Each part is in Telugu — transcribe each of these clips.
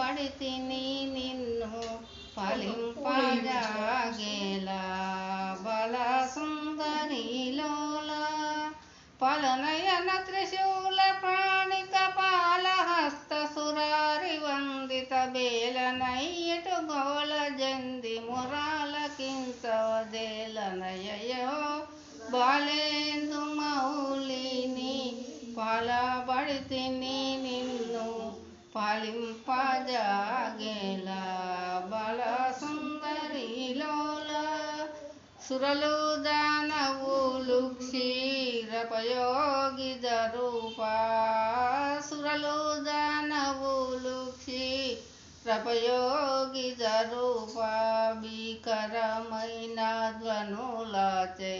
బడితిని నిన్ను ఫలింపజాగేలా బల సుందరిలోల పలనయన త్రిశూల ప్రాణిక పాలహస్త సురారి వందిత బేలనయ్యటు గోల జంది మురాల కించవదేలనయ్యో బాలేందు మౌలిని పాలబడితిని నిన్ను ఫలింపజాగేలా బల సుందరిలోల సురలు దానవులు క్షీరపయోగి జరూపా సురలు దానవులు క్షీరపయోగి జరూపా భీకరమైన ధ్వనులాచే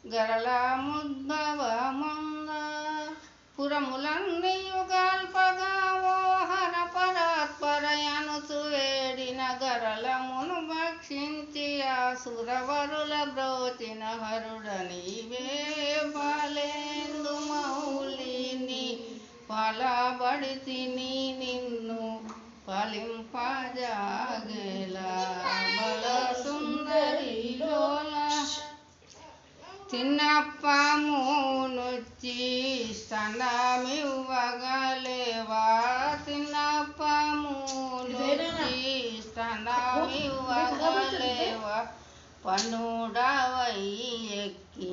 గరళ ముద్భవముంద పురములన్నీ యుగాల్పగా ఓహర పరాత్పరయనుచు వేడిన గరళమును భక్షించి ఆసురవరుల బ్రోచిన హరుడ నీవే బాలేందు మౌలిని పాలబడితిని నిన్ను ఫలింపజాగేలా బల సుందరిలోల చిన్నప్పమునుచ్చి స్తనమివ్వగలేవా చిన్నప్పమునుచ్చి స్తనమివ్వగలేవా పన్నుడవై ఎక్కి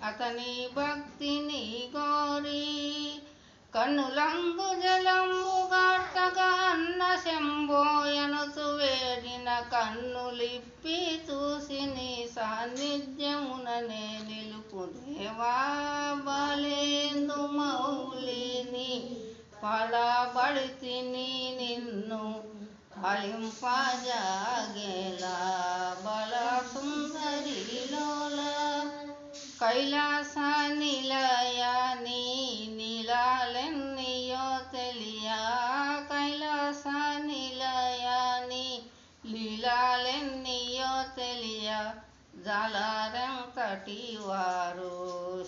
అతని భక్తిని గోరి కన్నులందు జలంబుగార్తగా అన్న శంభోయనుచు వేడిన కన్నులిప్పి చూసి నీ సాన్నిధ్యముననే నిలుపు దేవా బాలేందు మౌలిని పాలబడితిని నిన్ను ఫలింపజాగేలా బల సుందరిలోల కైలాస నిలయాని నీలాలెన్నియో తెలియా కైలాస నిలయాని లీలాలెన్నియో తెలియా జాలారంతటి వారు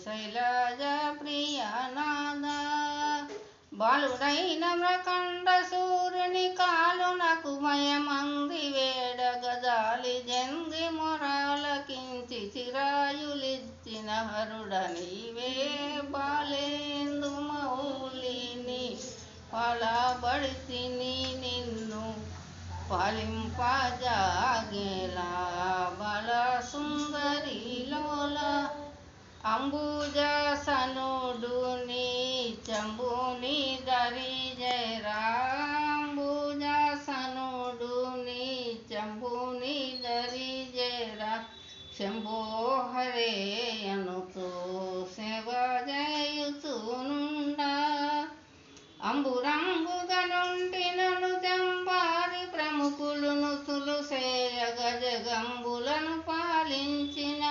శైలజ ప్రియనాద బాలుడైన మ్రకండ సూర్యుని కాలునకు మయమంది వేడగ జాలి జంది మొరాలకించి చిరాయులిచ్చిన హరుడ నీవే బాలేందు మౌలిని పాలబడితిని నిన్ను ఫలింపజాగేలా బల సుందరిలోల అంబుజాసనుడు నీ చంబుని దరి జయరా అంబుజాసనుడు నీ చంబుని దరి జయరా శంభో హరే అనుతో సేవ జయుచునుండా అంబురంబుగనుంటినను జంబారి ప్రముఖులు నుతులు సేయగ జగంబులను పాలించిన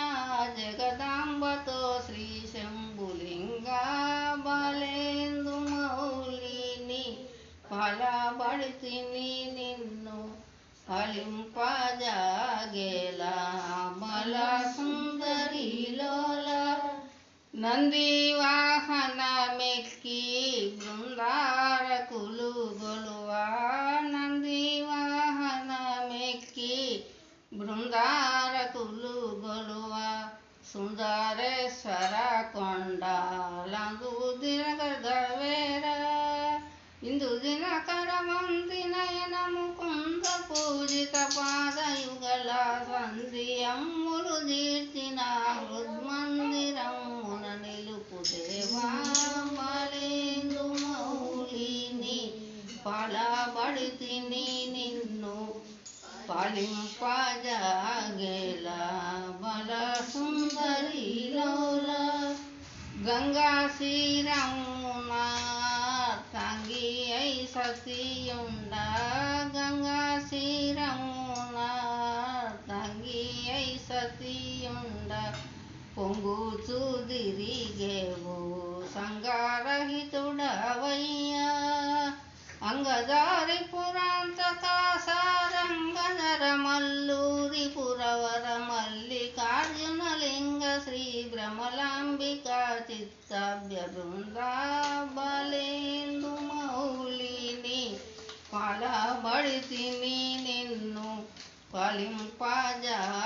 జగదాంబతో శ్రీ శంభులింగా బాలేందు మౌలిని పాలబడితిని నిన్ను ఫలింపజాగేలా బల సుందరిలోల నంది వాహనమెక్కి బృందారకులు గొలువా నంది వాహనమెక్కి బృందారకులు గొలువా సుందరేశ్వర కొండలందు దినగర్వేరా ఇందు దినకరమంది నయనము కుంద పూజిత పాదయుగల సంధి అమ్ములు తీర్చిన హృద్మందిరమున నిలుపు దేవా బాలేందు మౌలిని పాలబడితిని నిన్ను ఫలింపజాగేలా బల సుందరిలోల గంగా శ్రీరమున తంగి అయి సతియుండ గంగా శ్రీరమున తంగి అయి సతియుండ పొంగుచు దిరిగేవు సంగారహితుడవయ్యా అంగదారి పురాంతక సారంగధర మల్లూరి పురవర మల్లికార్జున లింగ శ్రీ భ్రమలాంబికా చిత్తాభ్య బృందా బాలేందు మౌలిని పాలబడితిని నిన్ను ఫలింపజాలక